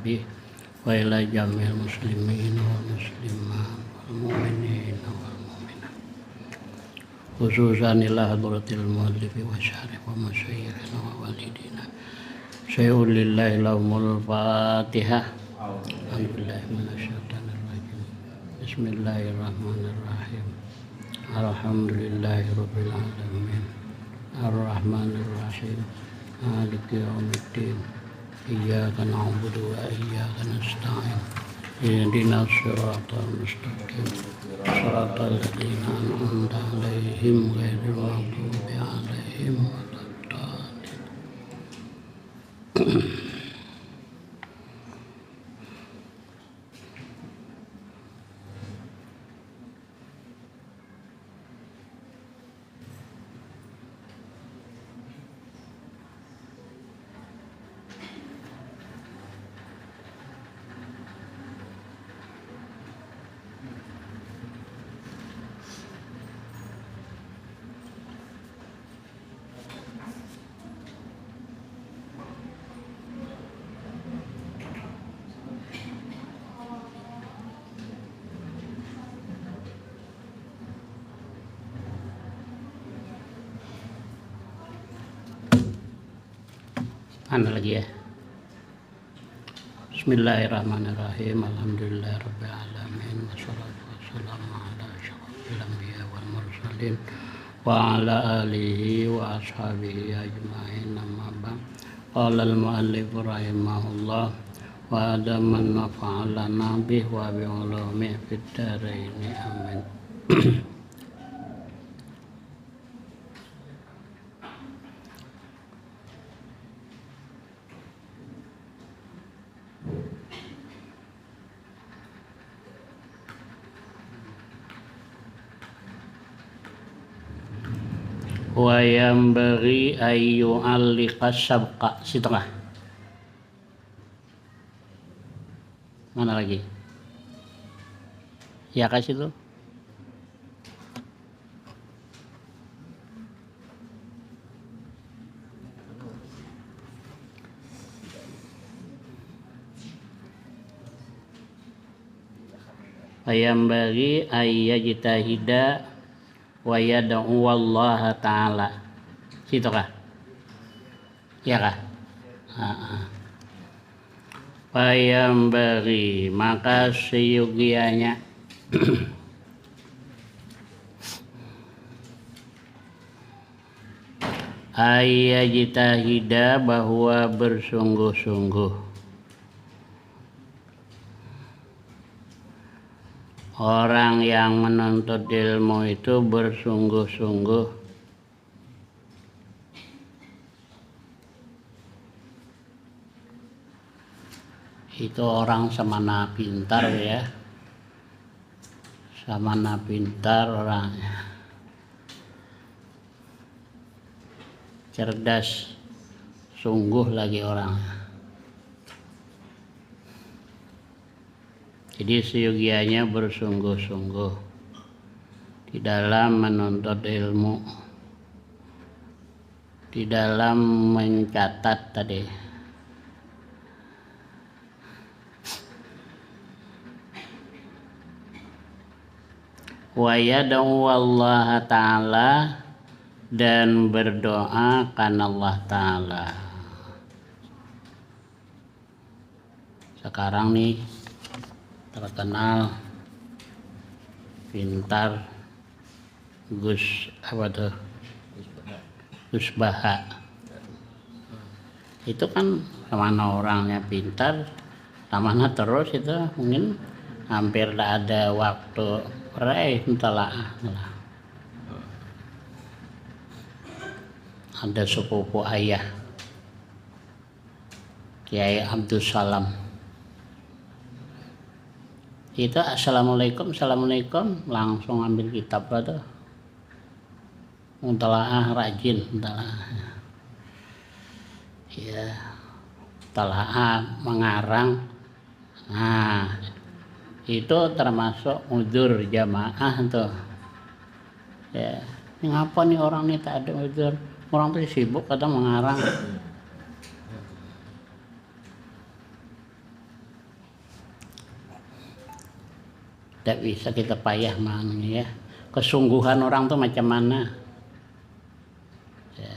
به وإلى جميع المسلمين والمسلمات والمؤمنين والمؤمنات خصوصا إلى حضرة المؤلف وشارح ومشايخنا ووالدينا شيء لله لهم الفاتحة. أعوذ بالله من الشيطان الرجيم. بسم الله الرحمن الرحيم. الحمد لله رب العالمين الرحمن الرحيم مالك يوم الدين إياك نعبد وإياك نستعين اهدنا الصراط المستقيم صراط الذين أنعمت عليهم غير المغضوب عليهم ولا الضالين. Mana lagi ya? Bismillahirrahmanirrahim. Alhamdulillahirabbil alamin wassalatu wassalamu ala asyrofil anbiya wal mursalin wa ala alihi wa ashabihi ajmain. Amma ba'd. Qala al-muallif rahimahullah wa adaman nafa'alana bih wa bi ulumi fid dharain amin. Wa yambaghi ayyu alliqa sabqa setengah. Mana lagi? Ya kasih tuh. Wa yambaghi ayyajtahida wa yad'u Allah ta'ala. Situ kah? Ya kah? Payam bagi maka seyugianya ayyajtahida bahwa bersungguh-sungguh orang yang menuntut ilmu itu bersungguh-sungguh itu orang samana pintar ya, samana pintar orangnya, cerdas sungguh lagi orangnya. Jadi seyogianya bersungguh-sungguh di dalam menuntut ilmu, di dalam mencatat tadi. Wa yad'u Allah ta'ala dan berdoa karena Allah ta'ala. Sekarang nih terkenal pintar Gus apa tuh? Gus Baha. Itu kan mana orangnya pintar, mana terus itu mungkin hampir tidak ada waktu entahlah. Ada sepupu ayah Kiai Abdul Salam. Itu assalamualaikum langsung ambil kitab itu, mentalaah rajin mentalaah ya, mentalaah mengarang. Nah itu termasuk udzur jamaah tuh ya. Ini ngapa nih orang nih tak ada udzur, orang tuh sibuk atau mengarang. Tidak bisa kita payah ya. Kesungguhan orang tuh macam mana? Ya.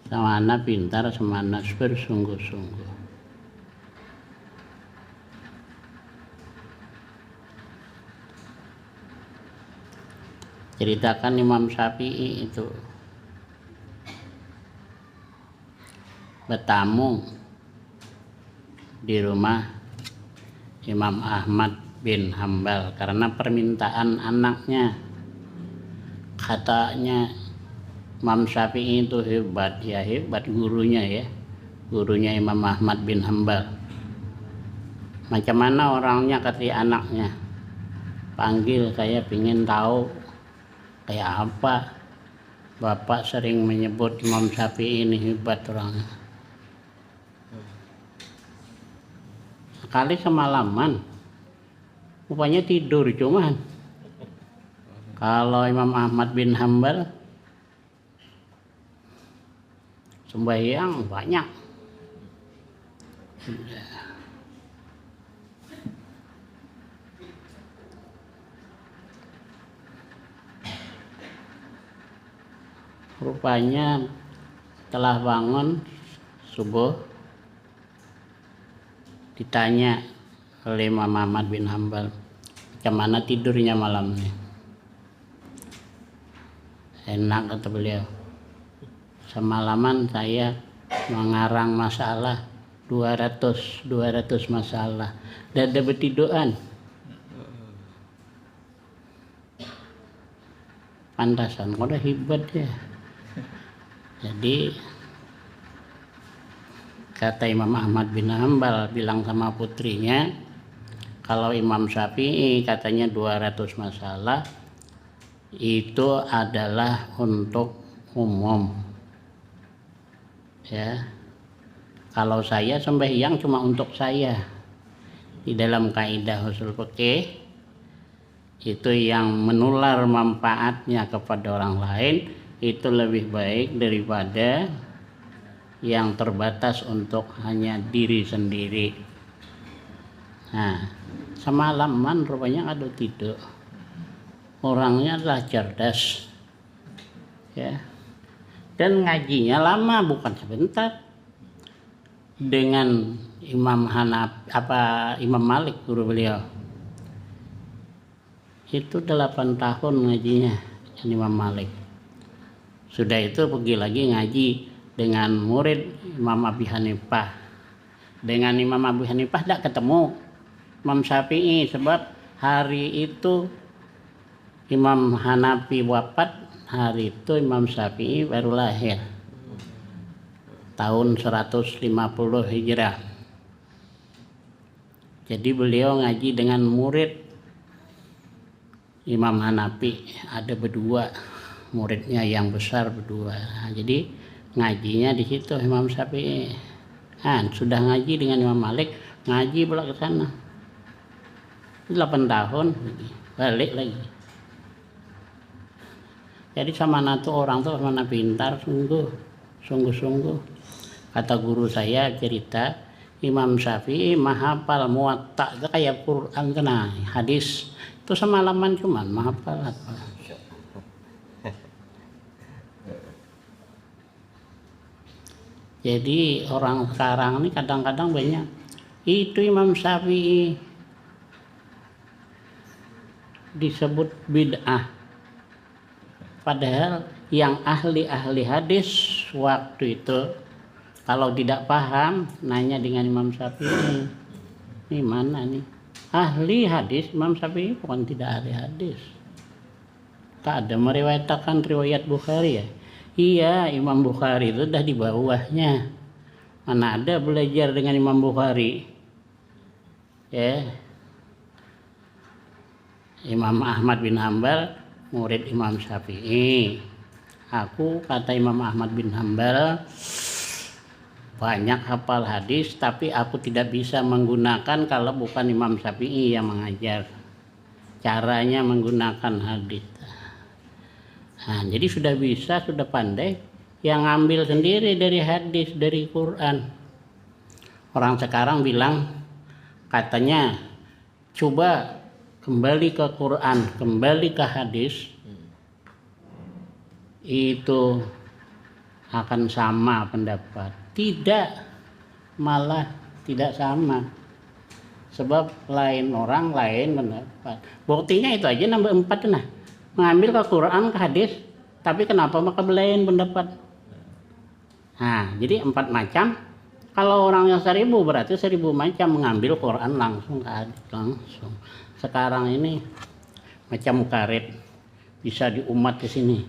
Semana pintar, semana bersungguh-sungguh. Ceritakan Imam Syafi'i itu bertamu di rumah Imam Ahmad bin Hambal karena permintaan anaknya. Katanya Imam Syafi'i itu hebat, ya hebat gurunya ya, gurunya Imam Ahmad bin Hambal. Macam mana orangnya, kata anaknya, panggil, saya ingin tahu kayak apa. Bapak sering menyebut Imam Syafi'i ini hebat orangnya. Sekali semalaman rupanya tidur, cuman kalau Imam Ahmad bin Hambal sembahyang banyak. Rupanya telah bangun subuh ditanya oleh Imam Ahmad bin Hambal, macam mana tidurnya malam ini? Enak, kata beliau. Semalaman saya mengarang masalah 200 masalah, dan ada betiduan. Pantasan udah hebat ya. Jadi kata Imam Ahmad bin Hambal bilang sama putrinya, kalau Imam Syafi'i katanya 200 masalah itu adalah untuk umum. Ya. Kalau saya sembahyang cuma untuk saya. Di dalam kaidah usul fikih itu yang menular manfaatnya kepada orang lain itu lebih baik daripada yang terbatas untuk hanya diri sendiri. Nah, semalaman rupanya ada tidur. Orangnya adalah cerdas, ya. Dan ngajinya lama, bukan sebentar. Dengan Imam Malik, guru beliau. Itu 8 tahun ngajinya Imam Malik. Sudah itu pergi lagi ngaji dengan murid Imam Abi Hanifah. Dengan Imam Abi Hanifah tidak ketemu Imam Syafi'i, sebab hari itu Imam Hanafi wafat, hari itu Imam Syafi'i baru lahir. Tahun 150 Hijrah. Jadi beliau ngaji dengan murid Imam Hanafi, ada berdua muridnya yang besar berdua. Nah, jadi ngajinya di situ Imam Syafi'i. Sudah ngaji dengan Imam Malik, ngaji pula ke sana. 8 tahun balik lagi. Jadi sama tuh orang tuh mana pintar, sungguh-sungguh. Kata guru saya cerita, Imam Syafi'i menghafal Muwatta, itu kayak Quran kena hadis. Itu semalaman cuman menghafal. Jadi orang sekarang ini kadang-kadang banyak itu Imam Syafi'i disebut bid'ah. Padahal yang ahli-ahli hadis waktu itu kalau tidak paham nanya dengan Imam Syafi'i. Ini mana nih? Ahli hadis Imam Syafi'i bukan tidak ahli hadis. Tak ada meriwayatkan riwayat Bukhari ya. Iya, Imam Bukhari itu dah di bawahnya. Mana ada belajar dengan Imam Bukhari? Ya. Imam Ahmad bin Hambal murid Imam Syafi'i. Aku, kata Imam Ahmad bin Hambal, banyak hafal hadis, tapi aku tidak bisa menggunakan kalau bukan Imam Syafi'i yang mengajar caranya menggunakan hadis. Nah, jadi sudah bisa, sudah pandai, yang ngambil sendiri dari hadis, dari Quran. Orang sekarang bilang katanya coba kembali ke Quran, kembali ke hadis, itu akan sama pendapat. Tidak, malah tidak sama. Sebab lain orang, lain pendapat. Buktinya itu aja nambah 4 nah. Mengambil ke Quran, ke hadis, tapi kenapa maka belain pendapat? Nah, jadi 4 macam. Kalau orang yang 1000 berarti 1000 macam mengambil Quran langsung ke hadis langsung. Sekarang ini macam karet bisa diumat ke sini,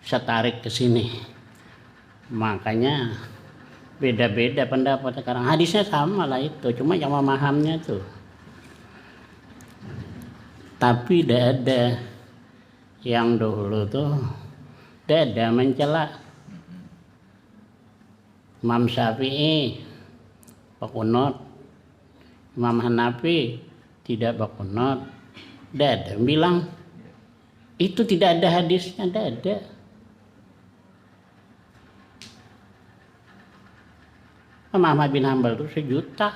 bisa tarik ke sini. Makanya beda-beda pendapat sekarang. Hadisnya sama lah itu, cuma yang memahamnya tuh. Tapi tidak ada yang dulu tuh, tidak ada mencela. Imam Syafi'i berkunut, Imam Hanafi tidak berkunut. Tidak ada yang bilang itu tidak ada hadisnya, tidak ada. Imam Ahmad bin Hanbal itu 1 juta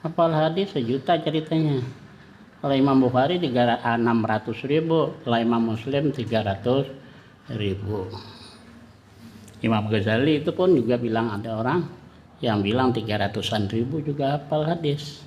hafal hadis, 1 juta ceritanya. Kalau Imam Bukhari 600.000, kalau Imam Muslim 300.000. Imam Ghazali itu pun juga bilang ada orang yang bilang 300-an ribu juga hafal hadis.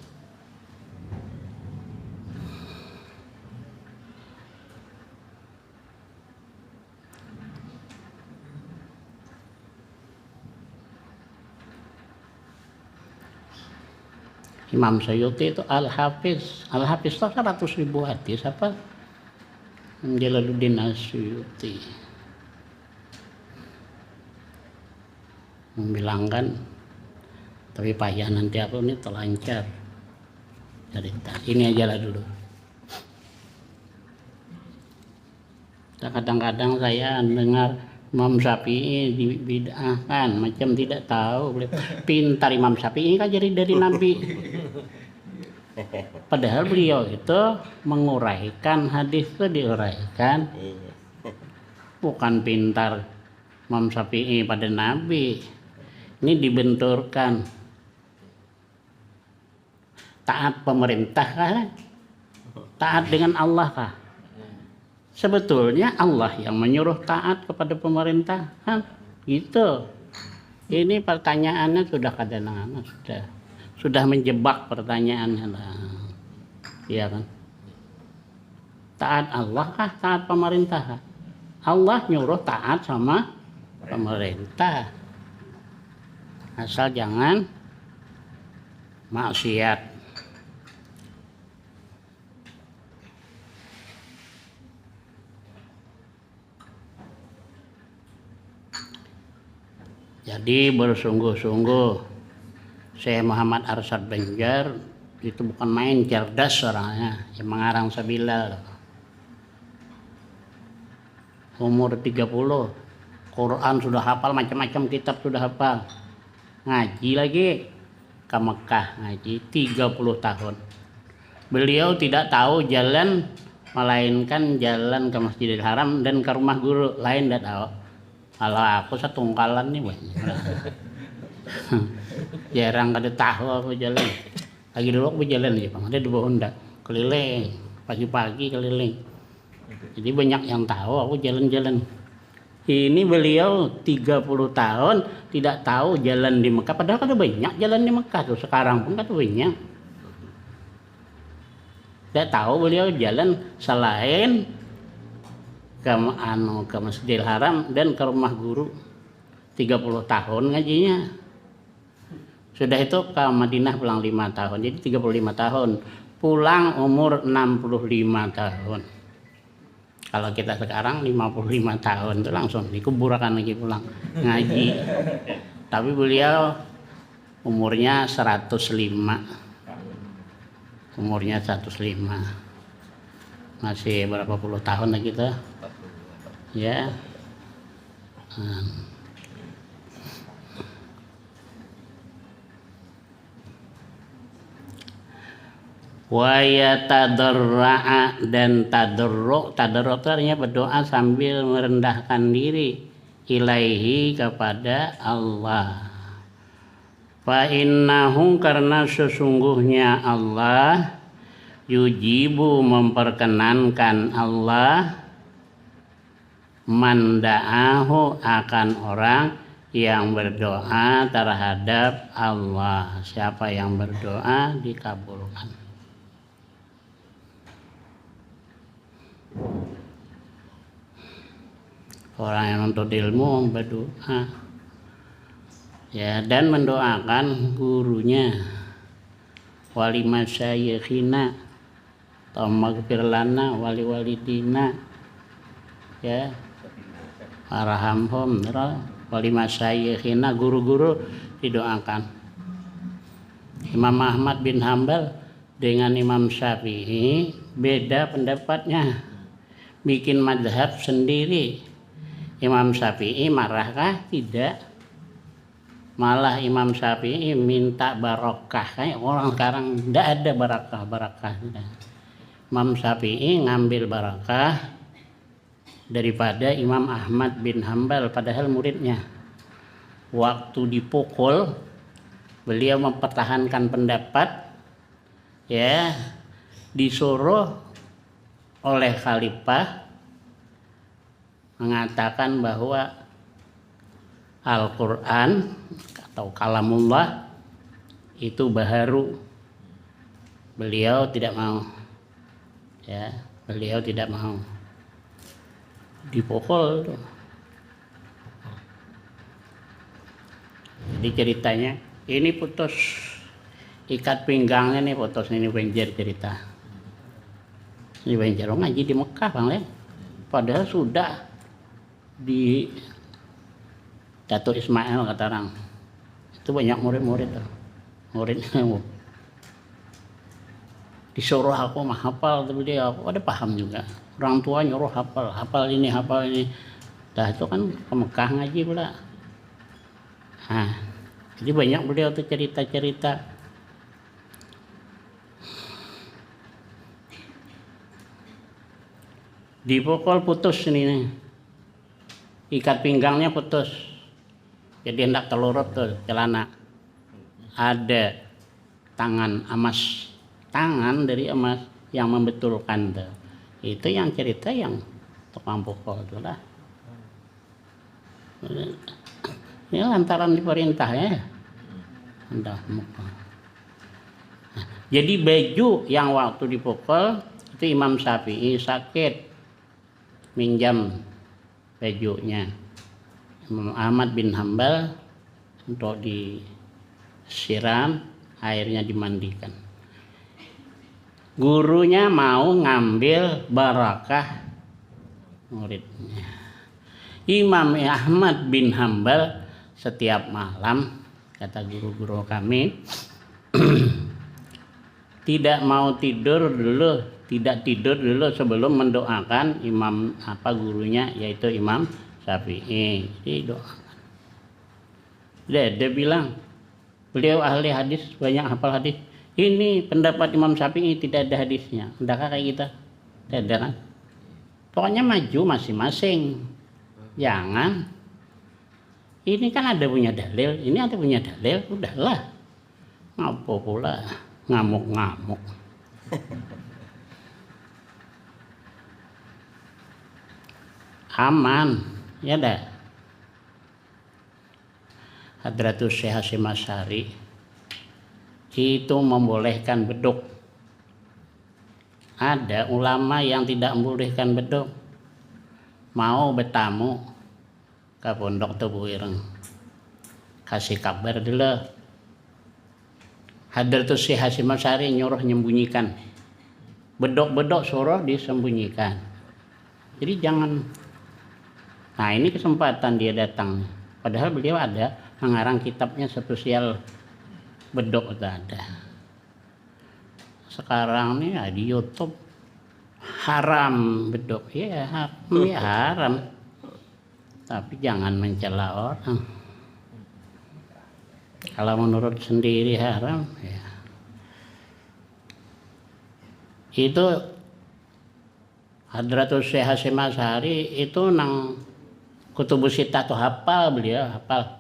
Imam Suyuti itu Al-Hafiz itu 100.000 hadis apa? Jalaluddin As-Suyuti membilangkan, tapi payah nanti aku ini terlancar cerita. Ini aja lah dulu. Kadang-kadang saya dengar Imam Syafi'i dibid'ahkan, macam tidak tahu. Pintar Imam Syafi'i kan jadi dari Nabi. Padahal beliau itu menguraikan hadis itu diuraikan. Bukan pintar Imam Syafi'i pada Nabi. Ini dibenturkan. Taat pemerintah kah? Taat dengan Allah kah? Sebetulnya Allah yang menyuruh taat kepada pemerintah kan? Gitu. Ini pertanyaannya sudah kadang-kadang sudah menjebak pertanyaannya lah. Iya kan? Taat Allah kah? Taat pemerintah kah? Allah nyuruh taat sama pemerintah. Asal jangan maksiat. Jadi bersungguh-sungguh Syekh Muhammad Arsyad Banjar itu bukan main, cerdas orangnya, yang mengarang Sabilal. Umur 30, Quran sudah hafal, macam-macam kitab sudah hafal. Ngaji lagi ke Mekah, ngaji 30 tahun. Beliau tidak tahu jalan melainkan jalan ke Masjidil Haram dan ke rumah guru, lain tidak tahu. Kalau aku setungkalan nih banyak. Jarang ada tahu aku jalan. Lagi dulu aku jalan ya Bang, ada di bawah Honda, keliling, pagi-pagi keliling. Jadi banyak yang tahu aku jalan-jalan. Ini beliau 30 tahun tidak tahu jalan di Mekah, padahal ada banyak jalan di Mekah tuh, sekarang pun ada banyak. Tidak tahu beliau jalan selain ke Masjidil Haram dan ke rumah guru. 30 tahun ngajinya. Sudah itu ke Madinah pulang 5 tahun, jadi 35 tahun. Pulang umur 65 tahun. Kalau kita sekarang 55 tahun itu langsung dikuburkan lagi pulang ngaji. Tapi beliau umurnya 105. Umurnya 105. Masih berapa puluh tahun lagi kita? Ya. Wa yatadarra'a, dan tadarru' itu artinya berdoa sambil merendahkan diri ilaihi kepada Allah. Fa innahu karena sesungguhnya Allah yujibu memperkenankan Allah manda'ahu akan orang yang berdoa terhadap Allah. Siapa yang berdoa dikabulkan. Orang yang menuntut ilmu berdoa ya, dan mendoakan gurunya, wali masyayikhina maghfir lana wali walidina ya arhamhum wali masyayikhina, guru-guru didoakan. Imam Ahmad bin Hambal dengan Imam Syafi'i beda pendapatnya, bikin mazhab sendiri. Imam Syafi'i marahkah? Tidak. Malah Imam Syafi'i minta barokah. Kayak orang sekarang tidak ada barakah. Imam Syafi'i ngambil barakah daripada Imam Ahmad bin Hambal, padahal muridnya. Waktu dipukul, beliau mempertahankan pendapat, ya, disuruh oleh khalifah mengatakan bahwa Al-Quran atau kalamullah itu baharu. Beliau tidak mau, ya, beliau tidak mau dipukul. Jadi ceritanya ini putus ikat pinggangnya nih, putus ini Banjir cerita. Ini Banjir ngaji di Mekah Bang Le. Padahal sudah di Datuk Ismail kata orang. Itu banyak murid-murid tuh. Muridnya disuruh aku mah hafal, tapi dia aku ada paham juga. Orang tua nyuruh hafal ini. Dah itu kan ke Mekah ngaji pula. Nah, jadi banyak beliau tuh cerita-cerita. Dipukul putus ini nih. Ikat pinggangnya putus. Jadi hendak telurut tuh celana. Ada tangan emas, tangan dari emas yang membetulkan tuh. Itu yang cerita yang tukang pukul itu lah. Ini lantaran diperintah ya. Hendak mukul. Jadi baju yang waktu dipukul itu Imam Syafi'i sakit, minjam bajunya. Imam Ahmad bin Hambal untuk disiram, airnya dimandikan. Gurunya mau ngambil barakah muridnya. Imam Ahmad bin Hambal setiap malam, kata guru-guru kami, tidak tidur dulu sebelum mendoakan imam gurunya, yaitu Imam Syafi'i. Didoakan. Dia bilang beliau ahli hadis, banyak hafal hadis. Ini pendapat Imam Syafi'i tidak ada hadisnya. Ndakah kayak kita? Tidak ada kan? Pokoknya maju masing-masing. Jangan. Ini kan ada punya dalil, ini ada punya dalil, udahlah. Ngapa pula ngamuk-ngamuk. Aman, ya dah. Hadratus Syekh Hasyim Asy'ari itu membolehkan beduk. Ada ulama yang tidak membolehkan beduk. Mau bertamu ke pondok Tebu Ireng, kasih kabar dulu. Hadratus Syekh Hasyim Asy'ari nyuruh nyembunyikan. Bedok-bedok suruh disembunyikan. Jadi jangan. Nah ini kesempatan dia datang. Padahal beliau ada mengarang kitabnya spesial bedok itu ada. Sekarang nih di YouTube haram bedok. Ya haram. Tapi jangan mencela orang. Kalau menurut sendiri haram, ya. Itu Hadratus Syekh Hasyim Asy'ari itu nang Kutubus Sittah tuh hafal beliau, hafal.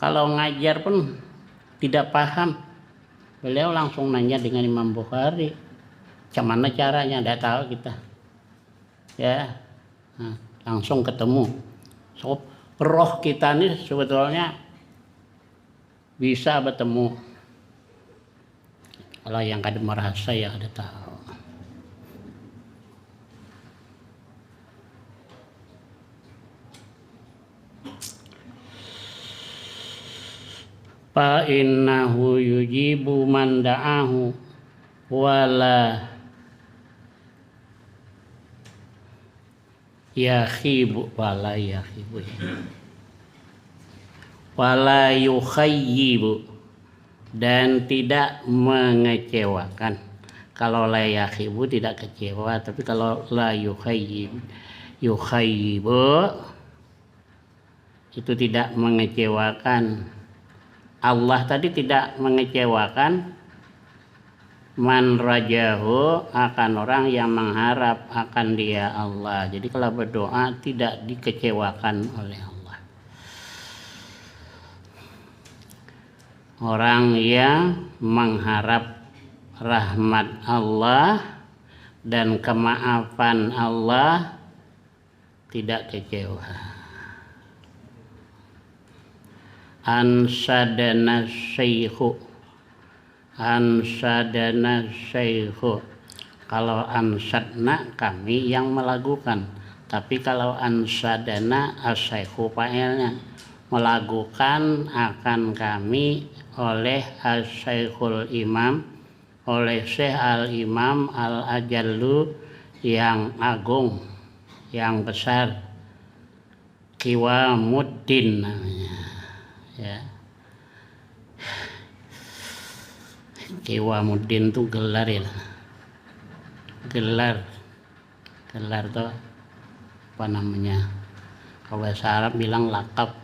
kalau ngajar pun tidak paham, beliau langsung nanya dengan Imam Bukhari, gimana caranya, tidak tahu kita, ya, nah, langsung ketemu. So, roh kita ini sebetulnya bisa bertemu. Kalau yang kada merasa ya ada tahu. Fa innahu yujibu man da'ahu wala yakhibu wala yukhayyibu, dan tidak mengecewakan. Kalau la yakhibu tidak kecewa, tapi kalau la yukhayyibu itu tidak mengecewakan. Allah tadi tidak mengecewakan man rajahu, akan orang yang mengharap akan dia Allah. Jadi kalau berdoa tidak dikecewakan oleh Allah. Orang yang mengharap rahmat Allah dan kemaafan Allah tidak kecewa. Ansadana syekhu, kalau ansadna kami yang melakukan, tapi kalau ansadana asyekhu fa'ilnya, melakukan akan kami oleh asy-syekhul imam, oleh Syekh al-Imam al-Ajallu yang agung, yang besar, Qiwamuddin namanya, ya. Qiwamuddin itu gelar ya, gelar tuh apa namanya, kalau bahasa Arab bilang lakab,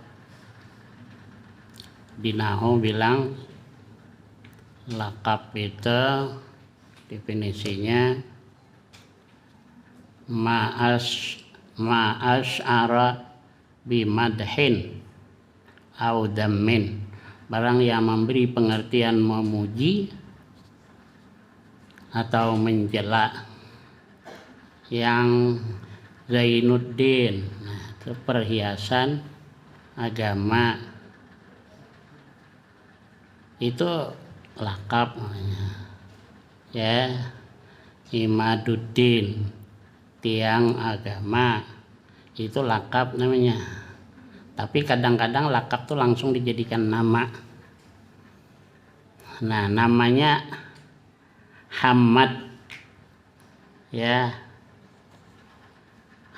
di Nahwu bilang lakab itu definisinya ma'as ara bimadhin au dammin, barang yang memberi pengertian memuji atau mencela. Yang Zainuddin, nah, itu perhiasan agama, itu lakab namanya, ya. Imaduddin, tiang agama, itu lakab namanya. Tapi kadang-kadang lakab tuh langsung dijadikan nama. Nah, namanya Hamad, ya.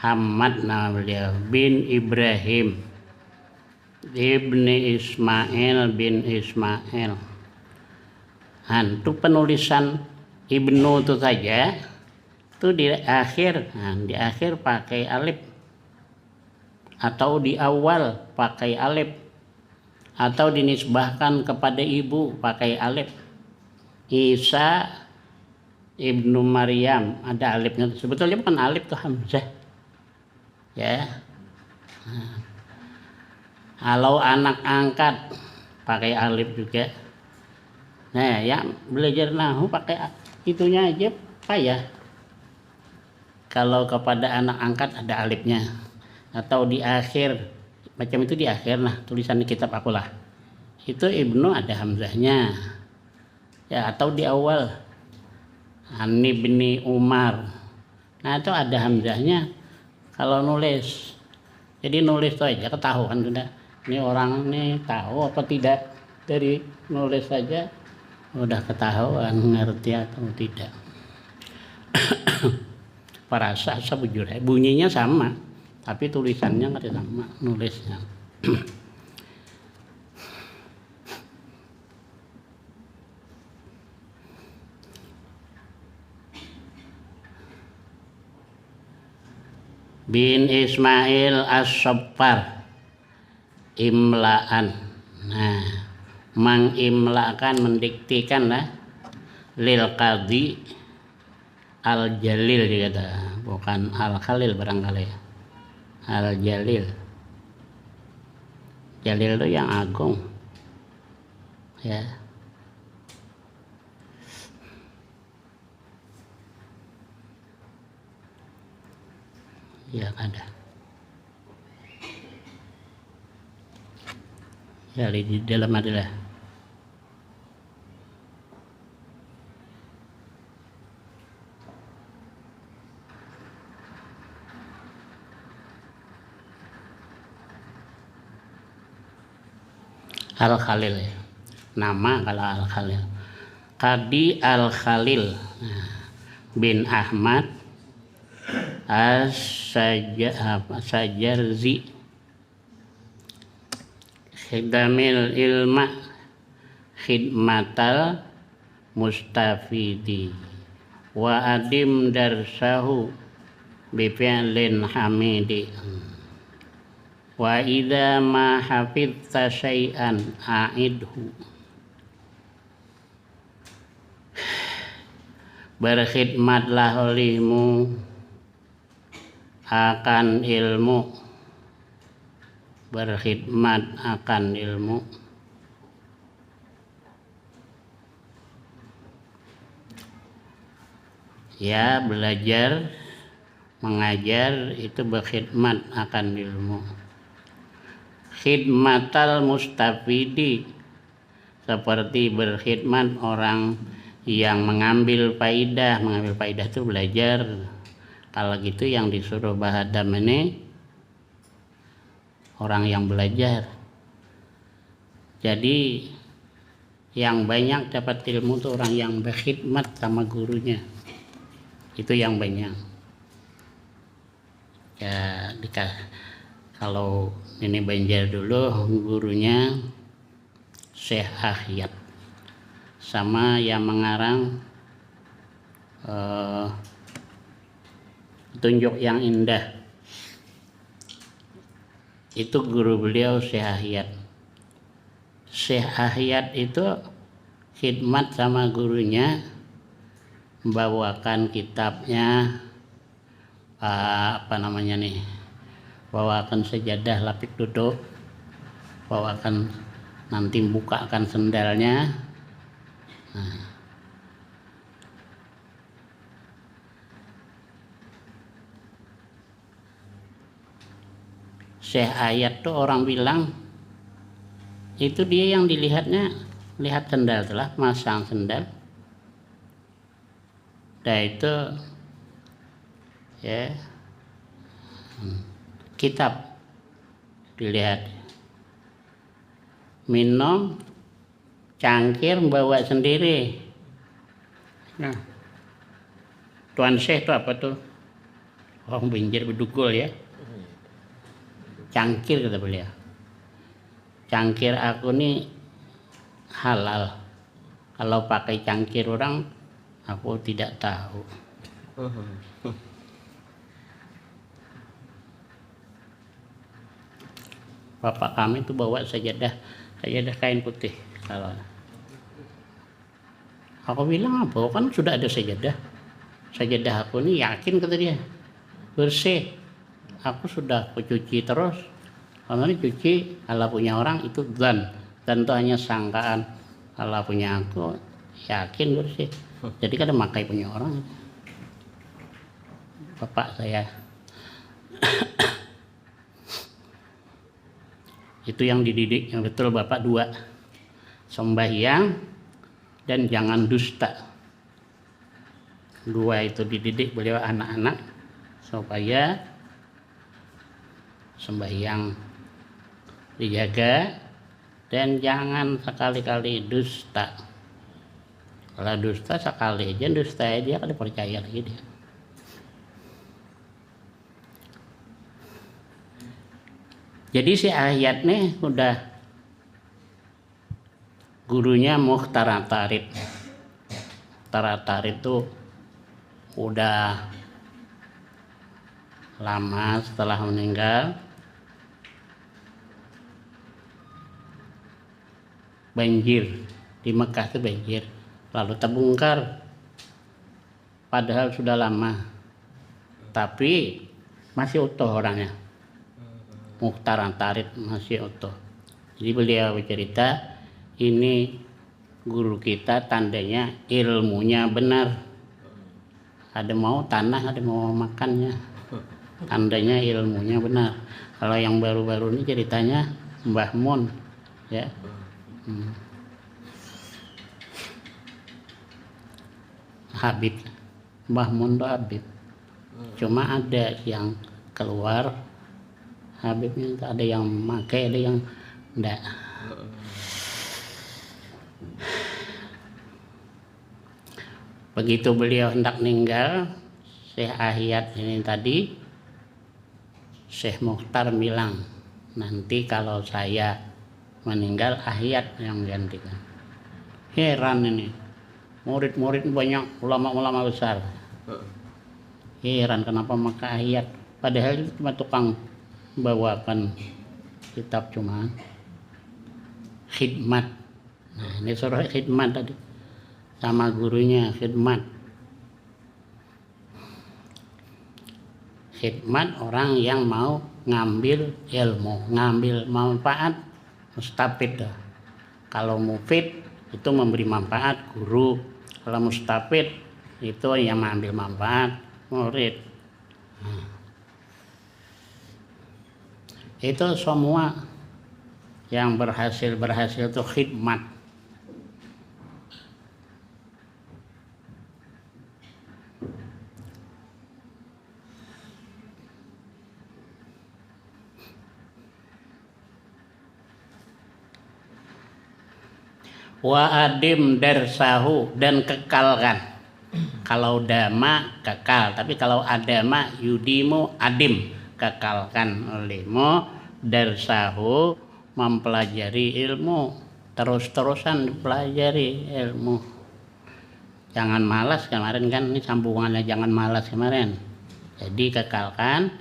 Hamad nama beliau bin Ibrahim ibni Ismail bin Ismail. Itu penulisan Ibnu itu saja, itu di akhir, di akhir pakai alif, atau di awal pakai alif, atau dinisbahkan kepada ibu pakai alif. Isa ibnu Maryam ada alifnya, sebetulnya bukan alif, tuh hamzah, ya. Kalau anak angkat pakai alif juga. Nah, yang belajar nahwu pakai itunya aja payah. Kalau kepada anak angkat ada alifnya, atau di akhir, macam itu di akhir, nah tulisan di kitab akulah itu Ibnu ada hamzahnya, ya. Atau di awal Ani bin Umar, nah itu ada hamzahnya kalau nulis. Jadi nulis itu aja ketahuan sudah, ini orang ini tahu apa tidak, dari nulis saja udah ketahuan ngerti atau tidak. Parasa sebujurnya bunyinya sama, tapi tulisannya nggak sama, nulisnya. Bin Ismail as-Saffar, imlaan. Nah, mengimlakan, mendiktikan lah, lil qadhi al-jalil dikata, bukan al-khalil barangkali, al-jalil. Jalil itu yang agung. ya. Ya ada. Ya di dalam adalah Al-Khalil ya. Nama kalau Al-Khalil. Qadi Al-Khalil bin Ahmad As-Sajarzi khidamil ilma khidmatal mustafidi wa adim darsahu bi fi'lin hamidi wa idza ma hafidta syai'an a'idhu berkhidmatlah olehmu akan ilmu, berkhidmat akan ilmu. Ya, belajar, mengajar itu berkhidmat akan ilmu. Khidmatal mustafidi, seperti berkhidmat orang yang mengambil faidah. Mengambil faidah itu belajar. Kalau gitu yang disuruh Bahadam ini orang yang belajar. Jadi yang banyak dapat ilmu itu orang yang berkhidmat sama gurunya. Itu yang banyak. Ya, kalau ini Banjar dulu gurunya Syekh Ahyad, sama yang mengarang Tunjuk yang Indah, itu guru beliau Syekh Ahyad. Syekh Ahyad itu khidmat sama gurunya, membawakan kitabnya, bawakan sejadah lapik duduk, bawakan nanti bukakan sendalnya. Nah, Syekh Ahyad tuh orang bilang itu dia yang dilihatnya, lihat sendal telah masang sendal. Dan itu ya kitab dilihat, minum cangkir bawa sendiri. Nah, Tuan Syekh itu apa tuh? Orang Banjar bedugul ya. Cangkir kata beliau. Cangkir aku nih halal. Kalau pakai cangkir orang, aku tidak tahu. Bapak kami itu bawa sajadah kain putih. Kalau aku bilang apa? Kan sudah ada sajadah. Sajadah aku nih yakin kata dia bersih. Aku sudah cuci terus. Kalau ini cuci, kalau punya orang itu dan itu hanya sangkaan. Kalau punya aku yakin bersih. Jadi kan memakai punya orang. Bapak saya itu yang dididik yang betul Bapak dua, sembahyang dan jangan dusta. Dua itu dididik beliau anak-anak supaya sembahyang dijaga dan jangan sekali-kali dusta. Kalau dusta sekali aja dusta dia kan percaya lagi dia. Jadi si Ahyad nih udah gurunya Mukhtar Atarid. Mukhtar Atarid itu udah lama setelah meninggal. Banjir di Mekah itu banjir, lalu terbongkar, padahal sudah lama, tapi masih utuh orangnya. Mukhtar Atarid masih utuh. Jadi beliau bercerita, ini guru kita tandanya ilmunya benar. Ada mau tanah, ada mau makannya. Tandanya ilmunya benar. Kalau yang baru-baru ini ceritanya Mbah Mun, ya. Habib, Mbah Mun itu Habib. Cuma ada yang keluar Habibnya, ada yang pakai, ada yang enggak. Begitu beliau hendak meninggal, Syekh Ahiyat ini tadi, Syekh Mukhtar bilang, nanti kalau saya meninggal Ahiyat yang gantikan. Heran ini, murid-murid banyak, ulama-ulama besar. Heran kenapa maka Ahiyat, padahal itu cuma tukang bawakan kitab, cuma khidmat. Nah ini surah khidmat tadi, sama gurunya khidmat. Khidmat orang yang mau ngambil ilmu, ngambil manfaat, mustafid. Kalau mufid itu memberi manfaat guru, kalau mustafid itu yang mengambil manfaat murid. Itu semua yang berhasil itu khidmat. Wa adim darsahu, dan kekalkan. Kalau dama kekal, tapi kalau adama yudimu adim, kekalkan olehmu darsahu, mempelajari ilmu, terus-terusan dipelajari ilmu. Jangan malas, kemarin kan ini sambungannya jangan malas kemarin. Jadi kekalkan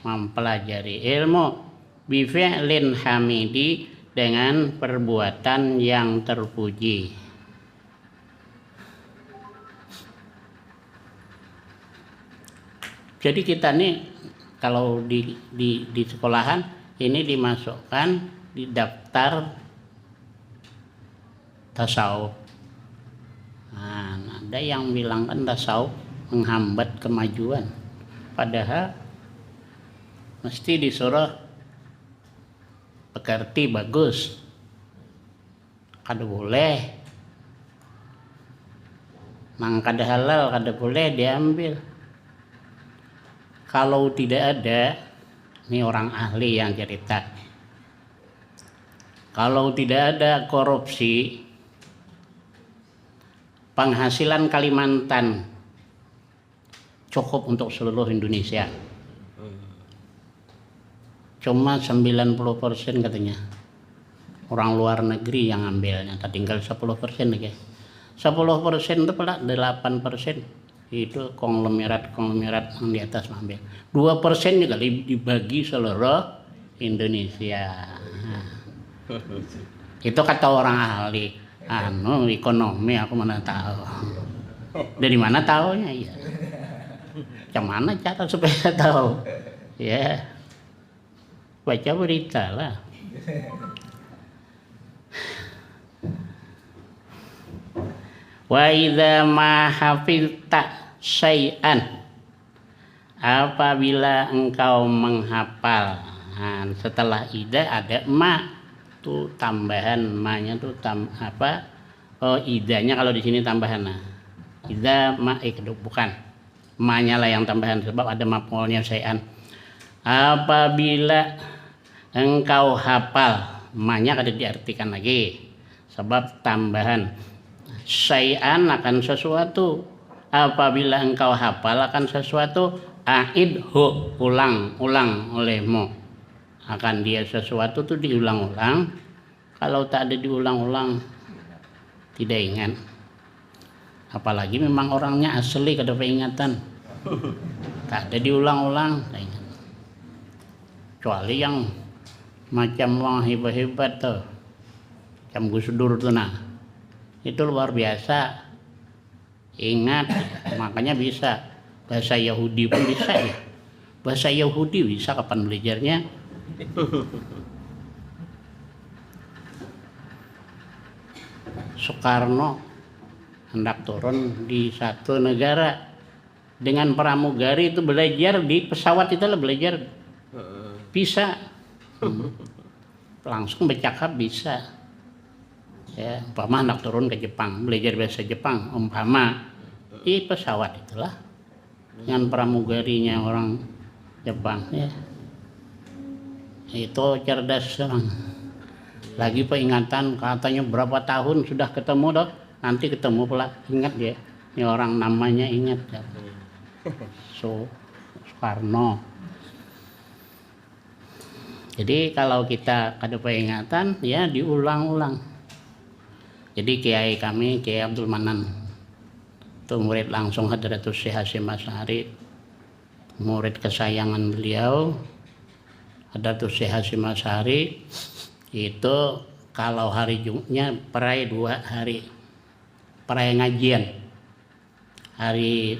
mempelajari ilmu bifi'lin hamidi, dengan perbuatan yang terpuji. Jadi kita nih kalau di sekolahan ini dimasukkan di daftar tasawuf. Nah, ada yang bilang kan tasawuf menghambat kemajuan, padahal mesti disuruh pekerti bagus, kada boleh, mang kada halal, kada boleh diambil. Kalau tidak ada, ini orang ahli yang cerita, kalau tidak ada korupsi, penghasilan Kalimantan cukup untuk seluruh Indonesia. Cuma 90% katanya orang luar negeri yang ambilnya, tinggal 10% lagi. 10% itu pula 8% itu konglomerat yang di atas ambil. 2% juga dibagi seluruh Indonesia. Nah, itu kata orang ahli ekonomi, aku mana tahu. Dari mana tahunya ya? Macam cara supaya tahu? Ya. Baca berita lah. Wa idza ma hafizta syai'an, apabila engkau menghafal. Nah, setelah ida ada ma, tuh tambahan, ma-nya tuh idanya kalau di sini tambahan. Nah, ida ma bukan. Ma-nya lah yang tambahan sebab ada maf'ulnya syai'an. Apabila engkau hafal, ma-nya kada diartikan lagi sebab tambahan. Syai'an akan sesuatu, apabila engkau hafal akan sesuatu, a'idhu, ulang olehmu akan dia sesuatu tuh diulang-ulang. Kalau tak ada diulang-ulang tidak ingat, apalagi memang orangnya asli kada peringatan, tak ada diulang-ulang tak ingat. Kecuali yang macam wong hebat-hebat tuh, macam Gus Dur tuh, nah itu luar biasa ingat, makanya bisa bahasa Yahudi pun bisa ya. Bahasa Yahudi bisa, kapan belajarnya? Soekarno hendak turun di satu negara dengan pramugari itu belajar di pesawat itu lah belajar bisa langsung bercakap bisa ya. Umpama hendak turun ke Jepang belajar bahasa Jepang umpama di pesawat itulah dengan pramugarinya orang Jepang ya. Itu cerdas orang. Lagi peringatan katanya berapa tahun sudah ketemu dok, nanti ketemu pula ingat dia. Ini orang namanya ingat ya. Soekarno. Jadi kalau kita ada peringatan ya diulang-ulang. Jadi kiai kami Kiai Abdul Manan itu murid langsung Hadratus Syekh Hasyim Asy'ari, murid kesayangan beliau. Hadratus Syekh Hasyim Asy'ari itu kalau hari Jumatnya perai 2 hari, perai ngajian. Hari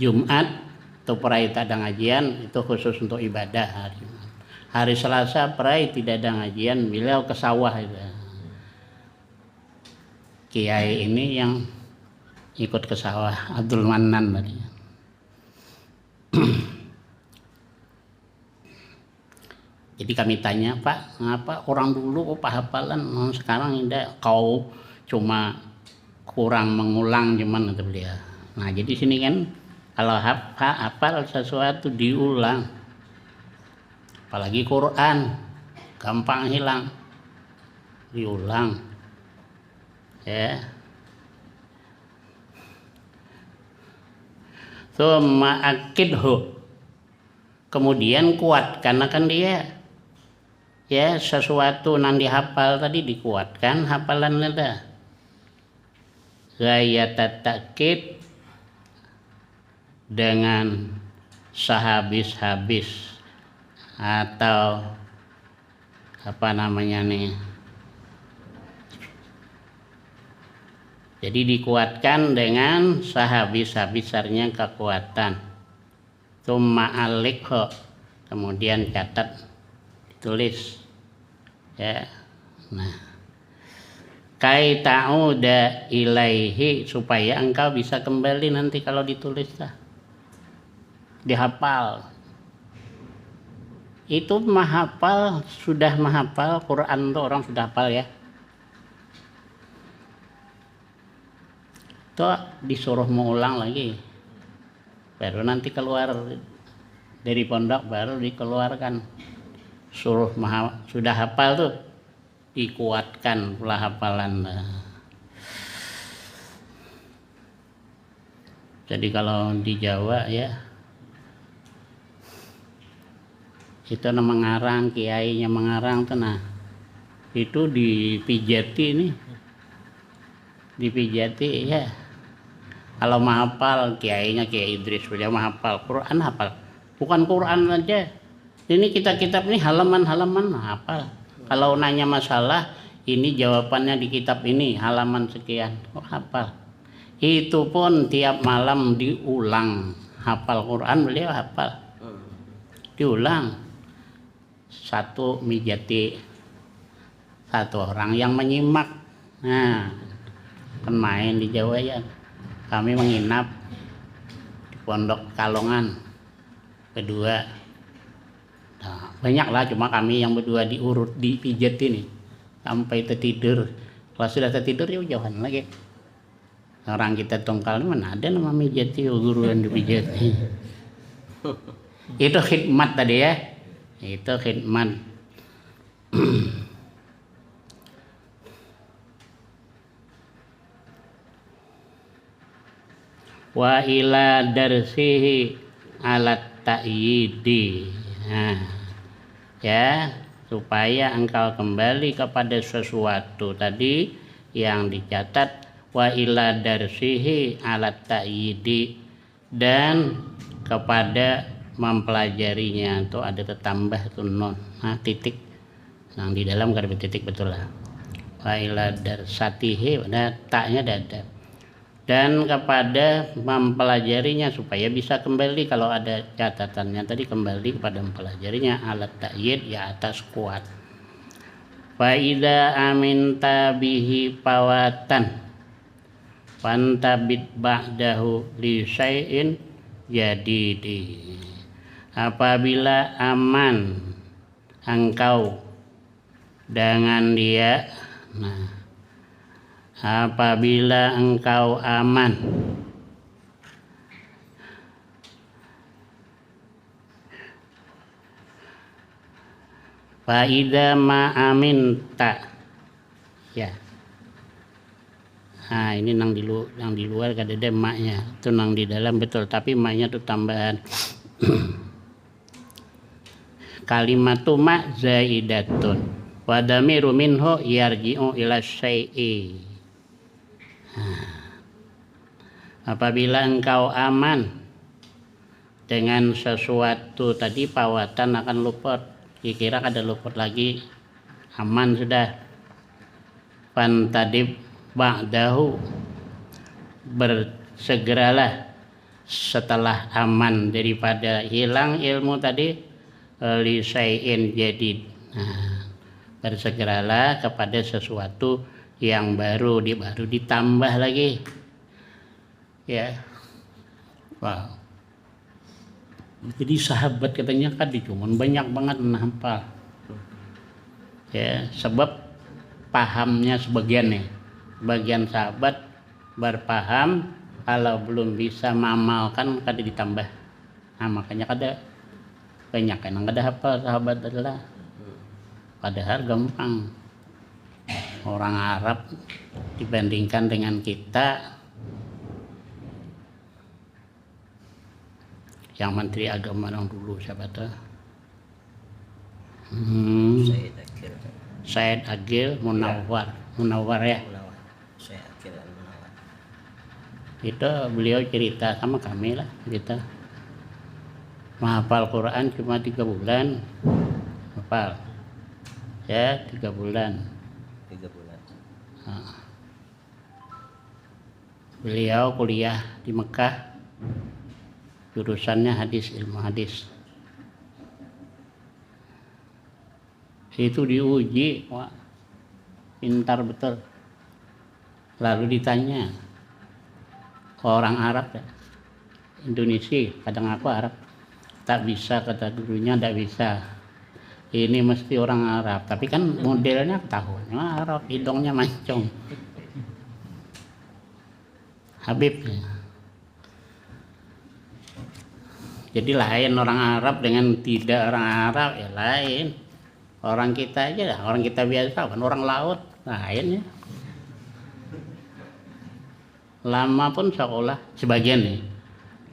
Jumat itu perai tak ada ngajian, itu khusus untuk ibadah hari. Hari Selasa perai tidak ada ngajian, beliau ke sawah itu. Kiai ini yang ikut ke sawah Abdul Manan tadi. Jadi kami tanya, Pak, ngapa orang dulu kok hafalan, sekarang tidak, kau cuma kurang mengulang cuman kata beliau. Nah jadi sini kan kalau hafal sesuatu diulang, apalagi Quran gampang hilang, diulang ya. Tsumma akidhu, kemudian kuat karena kan dia ya sesuatu yang dihafal tadi dikuatkan hafalannya dah. Gaya takkid dengan sehabis-habis atau apa namanya nih. Jadi dikuatkan dengan sehabis-habisarnya kekuatan. Tsumma alikho, kemudian catat, tulis ya. Nah, kai ta'uda ilaihi, supaya engkau bisa kembali nanti kalau ditulis lah, dihafal. Itu menghafal, sudah menghafal Quran tuh orang sudah hafal ya. Tuh disuruh mengulang lagi, baru nanti keluar dari pondok baru dikeluarkan. Suruh sudah hafal tuh dikuatkan pula hafalan. Jadi kalau di Jawa ya itu mengarang, kiainya mengarang tuh, nah itu dipijati nih, dipijati ya. Kalau menghafal kiainya Kiai Idris beliau menghafal Quran, hafal bukan Quran aja, ini kitab-kitab ini halaman-halaman hafal. Kalau nanya masalah ini jawabannya di kitab ini halaman sekian, hafal. Itu pun tiap malam diulang, hafal Quran beliau hafal, diulang. Satu mijati, satu orang yang menyimak. Nah kan main di Jawa ya, kami menginap di Pondok Kalongan kedua. Nah, banyak lah, cuma kami yang berdua diurut dipijat ini sampai tertidur. Kalau sudah tertidur ya jauhan lagi. Orang kita tongkal mana ada nama mijati guruan dipijat. Itu khidmat tadi ya, itu khidmat. Wa ila darsihi alat ta'yidi. Nah, ya, supaya engkau kembali kepada sesuatu tadi yang dicatat, wa ila darsihi alat ta'yidi, dan kepada mempelajarinya. Itu ada tertambah tuh non, nah titik, yang di dalam kan ada titik betul lah. Wa ila darsatihi, ada taknya ada. Dan kepada mempelajarinya supaya bisa kembali, kalau ada catatannya tadi kembali kepada mempelajarinya, alat ta'yid ya atas kuat. Fa idza aminta bihi pawatan fantabit ba'dahu li syai'in jadidi. Apabila aman engkau dengan dia, nah, apabila engkau aman fa idza ma aminta, ya. Nah, ini nang di luar kada ada maknya, itu nang di dalam betul, tapi maknya itu tambahan. Kalimatu ma zaidatun wa damiru minhu yarji'u ila syai'i. Apabila engkau aman dengan sesuatu tadi, pawatan akan luput, dikira kada luput lagi, aman sudah. Fantadib ba'dahu, bersegeralah setelah aman daripada hilang ilmu tadi, li syai'in jadid. Nah, bersegeralah kepada sesuatu yang baru ditambah lagi, ya. Wow. Jadi sahabat katanya kan cuman banyak banget menghafal, ya, sebab pahamnya sebagian nih, bagian sahabat berpaham, kalau belum bisa mengamalkan kada ditambah. Nah, makanya kada banyak yang kada hafal sahabat adalah, padahal gampang. Orang Arab dibandingkan dengan kita, yang menteri agama yang dulu siapa tuh? Said Agil Munawar ya. Said Agil Munawar. Itu beliau cerita sama kami lah, kita menghafal Quran cuma 3 bulan hafal, ya, 3 bulan. Nah, beliau kuliah di Mekah, jurusannya hadis, ilmu hadis. Situ diuji, wah, pintar betul. Lalu ditanya, orang Arab ya, Indonesia, kadang aku Arab, tak bisa, kata gurunya, tak bisa. Ini mesti orang Arab, tapi kan modelnya tahunnya Arab, hidungnya mancung. Habib ya. Jadi lain orang Arab dengan tidak orang Arab, ya lain. Orang kita aja lah, orang kita biasa kan, orang laut lain ya. Lama pun sekolah, sebagian nih,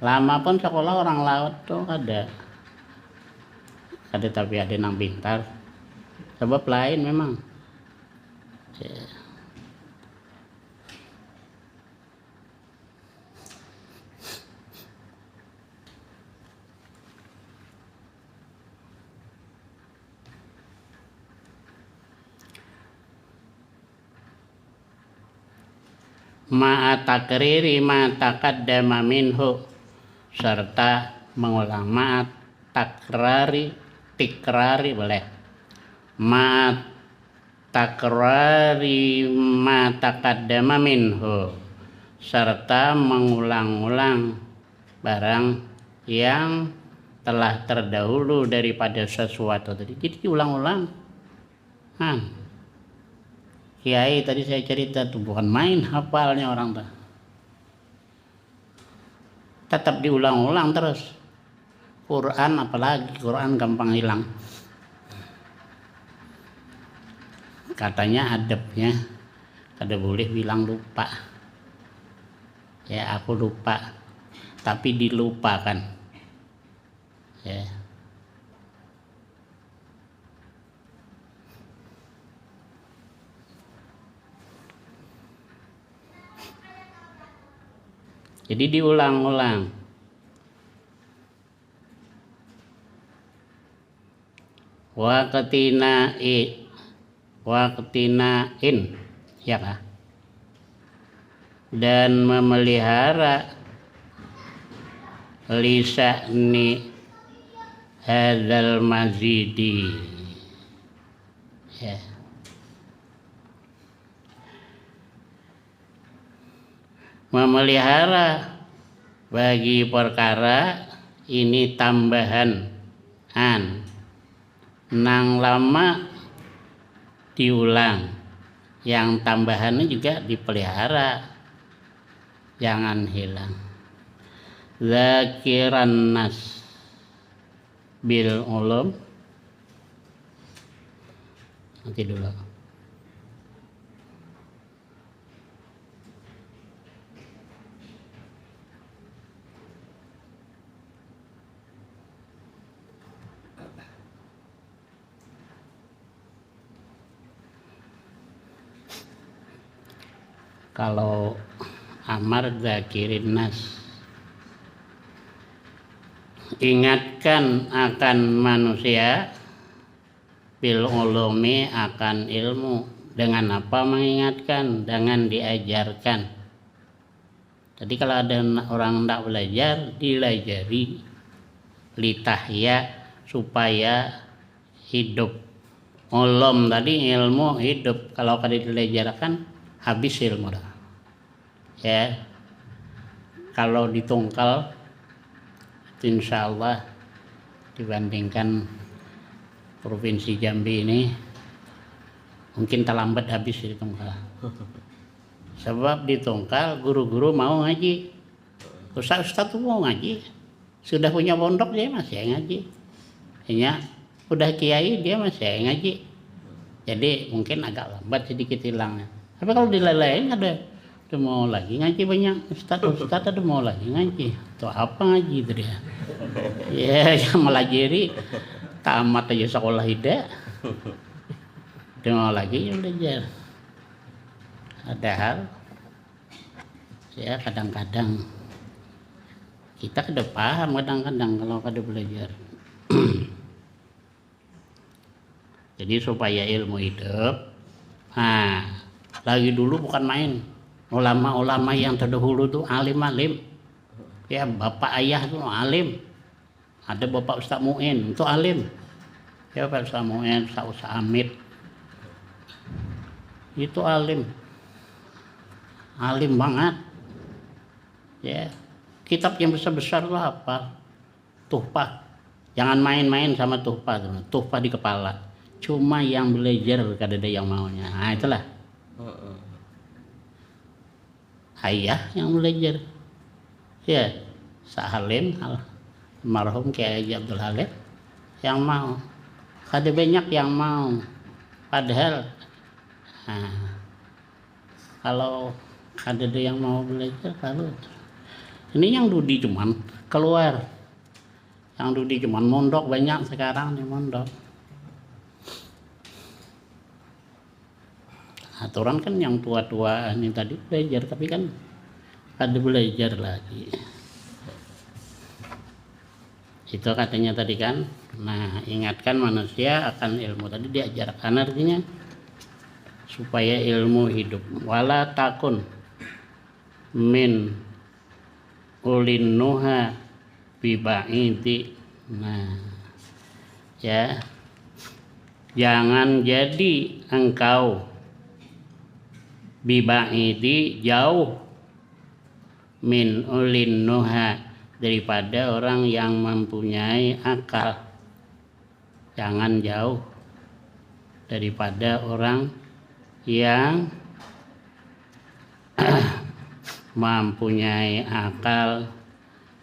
lama pun sekolah orang laut tuh ada tapi ada yang pintar, sebab lain memang, ya. Ma'a takriri ma taqaddama minhu, serta mengulang. Ma'a tikrari boleh. Ma'a takrari ma taqaddama minhu, serta mengulang-ulang barang yang telah terdahulu daripada sesuatu tadi. Jadi diulang-ulang. Kiai tadi saya cerita tuh bukan main hafalnya orang tuh, tetap diulang-ulang terus. Quran apalagi, Quran gampang hilang. Katanya adabnya kada boleh bilang lupa, ya, aku lupa, tapi dilupakan, ya. Jadi diulang-ulang. Waqtinain, ya kah? Dan memelihara lisa'ni hadzal mazidi, ya. memelihara bagi perkara ini tambahan nang lama diulang, yang tambahannya juga dipelihara, jangan hilang. Zakiran nas bil ulum, nanti dulu. Kalau amar zakirin nas, ingatkan akan manusia, bil ulumi akan ilmu. Dengan apa mengingatkan? Dengan diajarkan. Jadi kalau ada orang tidak belajar, dilajari, litahya, supaya hidup. Ulum tadi ilmu hidup, kalau kada diajarkan habis ilmu dah. Ya, kalau ditungkal, insya Allah dibandingkan provinsi Jambi ini mungkin terlambat habis ditungkal. Sebab ditungkal guru-guru mau ngaji, ustaz-ustaz tuh mau ngaji, sudah punya pondok dia masih ngaji, hanya udah kiai dia masih ngaji, jadi mungkin agak lambat sedikit hilangnya. Tapi kalau dilalain ada mau lagi ngaji banyak ustaz ada mau lagi ngaji, atau apa ngaji itu dia. Ya yang melajari tamat aja sekolah tidak, dia mau lagi yang belajar. Ada hal ya kadang-kadang kita kada paham, kadang-kadang kalau kada belajar. Jadi supaya ilmu hidup, lagi dulu bukan main. Ulama-ulama yang terdahulu tuh alim-alim. Ya, bapak ayah tuh alim. Ada bapak Ustaz Mu'in, itu alim. Ya, Pak Ustaz Mu'in, Ustaz Hamid. Itu alim. Alim banget. Ya, kitab yang besar-besar tuh apa? Tuhfah. Jangan main-main sama tuhfah tuh. Tuhfah di kepala. Cuma yang belajar kada ada yang maunya. Nah, itulah. Ayah yang belajar. Ya, Sahalim almarhum Kiai Haji Abdul Halim yang mau. Kada banyak yang mau. Padahal kalau kada ada yang mau belajar, kalau ini yang Dudi cuman keluar. Yang Dudi cuman mondok banyak sekarang di mondok. Aturan kan yang tua-tua ini tadi belajar, tapi kan ada belajar lagi. Itu katanya tadi kan. Nah, ingatkan manusia akan ilmu, tadi diajarkan artinya supaya ilmu hidup. Wala takun min ulin nuha bibaidi. Nah, ya, jangan jadi engkau bibaidi jauh, min ulin nuha daripada orang yang mempunyai akal. Jangan jauh daripada orang yang mempunyai akal,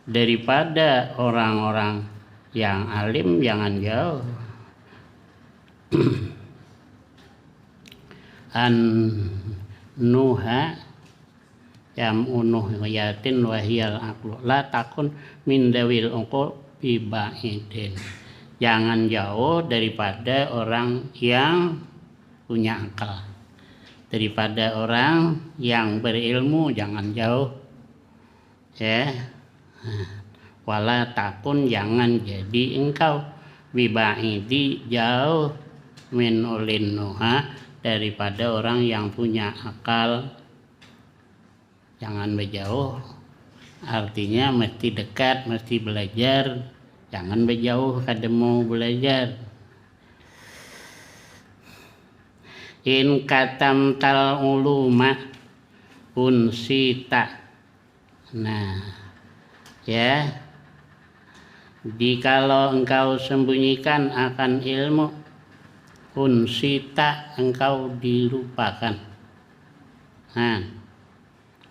daripada orang-orang yang alim jangan jauh. Nuha jam unuh yatin wahiyal aqlu la takun min dawil uqul bibaidin. Jangan jauh daripada orang yang punya akal, daripada orang yang berilmu jangan jauh. Ya, wala takun jangan jadi engkau bibaidi jauh, min ulin nuha daripada orang yang punya akal. Jangan berjauh, artinya mesti dekat, mesti belajar. Jangan berjauh kada mau belajar. In katam tal uluma unsita Nah, ya, jikalau engkau sembunyikan akan ilmu, unsita, engkau dilupakan. Nah,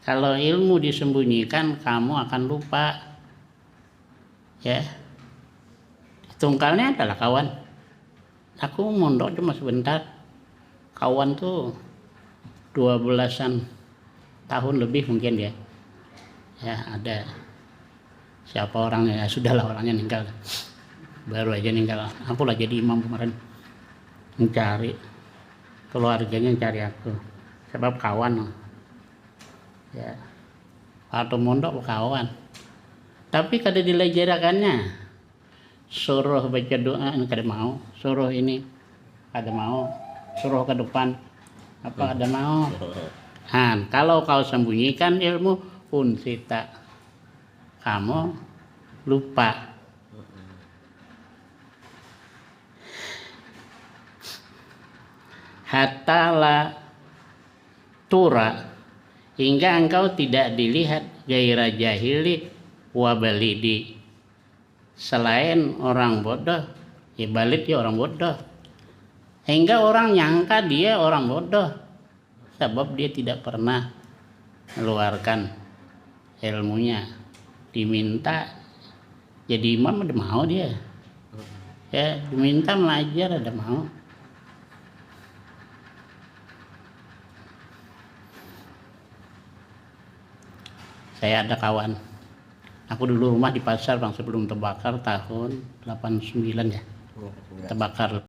kalau ilmu disembunyikan, kamu akan lupa. Ya, tungkalnya adalah kawan. Aku mondok cuma sebentar. Kawan tuh 12-an tahun lebih mungkin ya. Ya, ada siapa orangnya, ya sudahlah, orangnya meninggal. Baru aja meninggal. Aku lah jadi imam kemarin. Mencari keluarganya, cari aku. Sebab kawan. Ya. Atau mondok kawan. Tapi kada dilajarakannya. Suruh baca doa kada mau. Suruh ini kada mau. Suruh ke depan apa kada mau. Kalau kau sembunyikan ilmu, unsita, kamu lupa. Hatta la tura, hingga engkau tidak dilihat gairah jahili wa balidi, selain orang bodoh. Ya balid ya orang bodoh, hingga orang nyangka dia orang bodoh sebab dia tidak pernah mengeluarkan ilmunya. Diminta jadi imam ada mau dia, ya diminta belajar ada mau. Saya ada kawan, aku dulu rumah di pasar bang sebelum terbakar tahun 89 ya, terbakar.